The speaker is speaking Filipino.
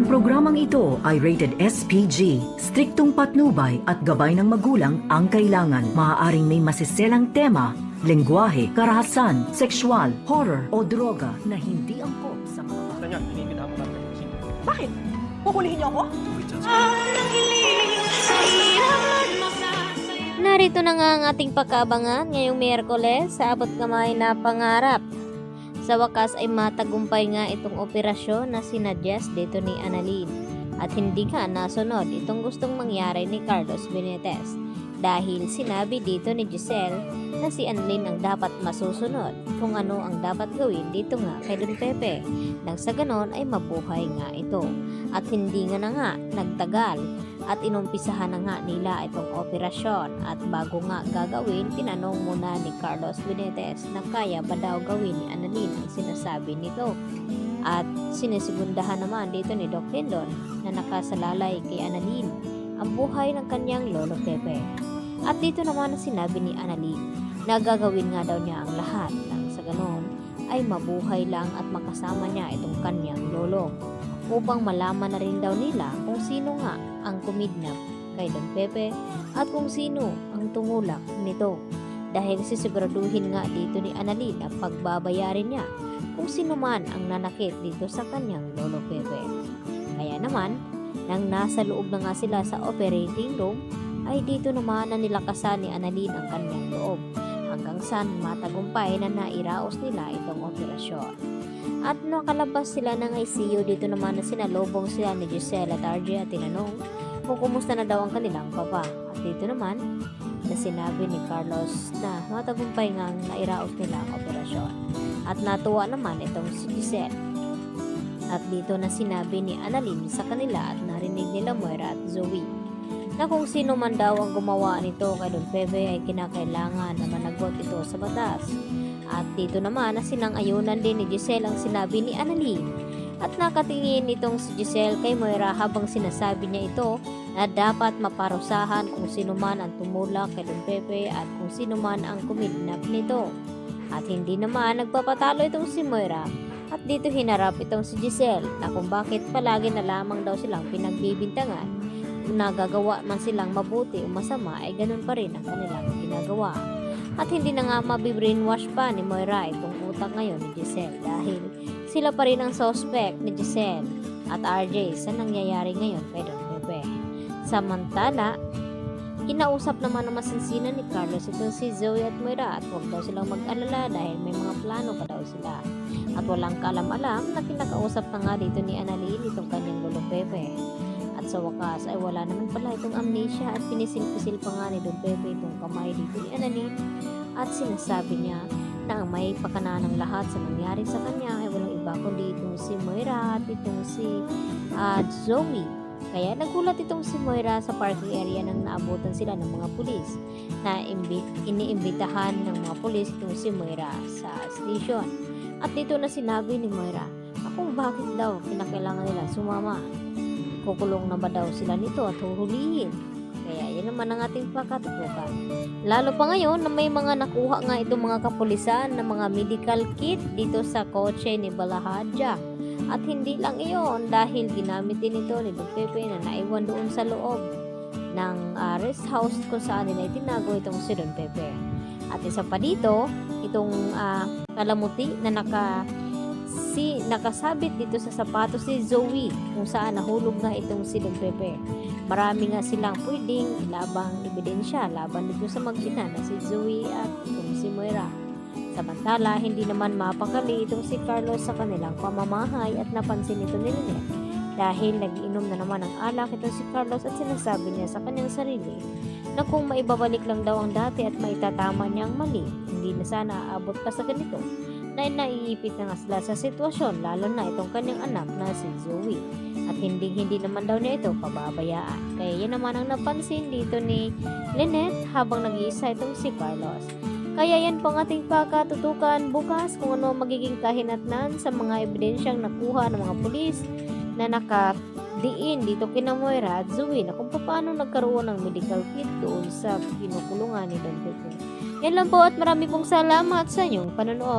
Ang programang ito ay rated SPG. Striktong patnubay at gabay ng magulang ang kailangan. Maaaring may masiselang tema, lengguwahe, karahasan, sexual, horror o droga na hindi angkop sa mga Basta niyan, iniimbitahan mo natin yung sino. Bakit? Kukulihin niyo ako? Narito na nga ang ating pagkaabangan ngayong Miyerkules sa abot kamay na pangarap. Sa wakas ay matagumpay nga itong operasyon na sinadjust dito ni Annalyn at hindi nga nasunod itong gustong mangyari ni Carlos Benitez dahil sinabi dito ni Giselle na si Annalyn ang dapat masusunod kung ano ang dapat gawin dito nga kay Don Pepe nang sa ganon ay mabuhay nga ito at hindi nga na nga nagtagal at inumpisahan na nga nila itong operasyon at bago nga gagawin, tinanong muna ni Carlos Benitez na kaya ba daw gawin ni Annalyn ang sinasabi nito. At sinisigundahan naman dito ni Doc Lindon na nakasalalay kay Annalyn ang buhay ng kanyang lolo Pepe. At dito naman na sinabi ni Annalyn na gagawin nga daw niya ang lahat nang sa ganon ay mabuhay lang at makasama niya itong kanyang lolo upang malaman na rin daw nila kung sino nga ang kumidnap kay Don Pepe at kung sino ang tumulak nito dahil sisiguraduhin nga dito ni Annalyn na pagbabayarin niya kung sino man ang nanakit dito sa kanyang lolo Pepe. Kaya naman, nang nasa loob na nga sila sa operating room, ay dito naman na nilakasan ni Annalyn ang kanyang loob hanggang sa matagumpay na nairaos nila itong operasyon. At nakalabas sila ng ICU dito naman na sinalubong sila ni Giselle at RJ at tinanong kung kumusta na daw ang kanilang papa. At dito naman na sinabi ni Carlos na matagumpay nga nairaos nila ang operasyon. At natuwa naman itong si Giselle. At dito na sinabi ni Annalyn sa kanila at narinig nila Moira at Zoe na kung sino man daw ang gumawa nito kay Don Pepe ay kinakailangan na managot ito sa batas. At dito naman na sinang-ayunan din ni Giselle ang sinabi ni Annalyn at nakatingin itong si Giselle kay Moira habang sinasabi niya ito na dapat maparusahan kung sino man ang tumulak kay Don Pepe at kung sino man ang kumidnap nito. At hindi naman nagpapatalo itong si Moira at dito hinarap itong si Giselle na kung bakit palagi na lamang daw silang pinagbibintangan kung nagagawa man silang mabuti o masama ay ganun pa rin ang kanilang ginagawa. At hindi na nga mabibrainwash pa ni Moira itong utak ngayon ni Giselle dahil sila pa rin ang suspect ni Giselle at RJ sa nangyayari ngayon kay Don Pepe. Samantala, kinausap naman ng masinsinan ni Carlos itong si Zoe at Moira at huwag daw silang mag-alala dahil may mga plano pa daw sila. At walang kalam-alam na kinakausap na nga dito ni Annalyn itong kanyang lolo Pepe. At sa wakas ay wala naman pala itong amnesia at pinisil-pisil pa nga ni Don Pepe itong kamay dito ni Annalyn at sinasabi niya na ang may pakana ng lahat sa nangyari sa kanya ay walang iba kundi itong si Moira at itong si Zoe. Kaya nagulat itong si Moira sa parking area nang naabutan sila ng mga pulis na iniimbitahan ng mga pulis itong si Moira sa station. At dito na sinabi ni Moira na kung bakit daw kinakailangan nila sumama. Kukulong na ba daw sila nito at huhulihin? Kaya yan naman ang ating pakatutukan. Lalo pa ngayon na may mga nakuha nga itong mga kapulisan na mga medical kit dito sa kotse ni Balahadja. At hindi lang iyon dahil ginamit din ito ni Don Pepe na naiwan doon sa loob ng rest house kung saan nila itinago itong si Don Pepe. At isa pa dito, itong kalamuti na nakasabit dito sa sapatos si Zoe kung saan nahulog nga itong si Don Pepe. Marami nga silang pwedeng ilabang ebidensya laban dito sa mag-ina na si Zoe at itong si Moira. Samantala, hindi naman mapakali itong si Carlos sa kanilang pamamahay at napansin ito ni Lynette dahil nag-iinom na naman ng alak itong si Carlos at sinasabi niya sa kanyang sarili na kung maibabalik lang daw ang dati at maitatama niya ang mali, hindi na sana aabot pa sa ganito na naiipit na nga sila sa sitwasyon lalo na itong kanyang anak na si Zoe at hindi naman daw niya ito pababayaan. Kaya yan naman ang napansin dito ni Lynette habang nag-iisa itong si Carlos. Kaya yan po ang ating pakatutukan bukas kung ano magiging kahinatnan sa mga ebidensyang nakuha ng mga pulis na nakadiin dito kina Moira at Zoe na kung paano nagkaroon ng medical kit doon sa pinukulungan ni Don Pepe. Yan lang po at marami pong salamat sa inyong panonood.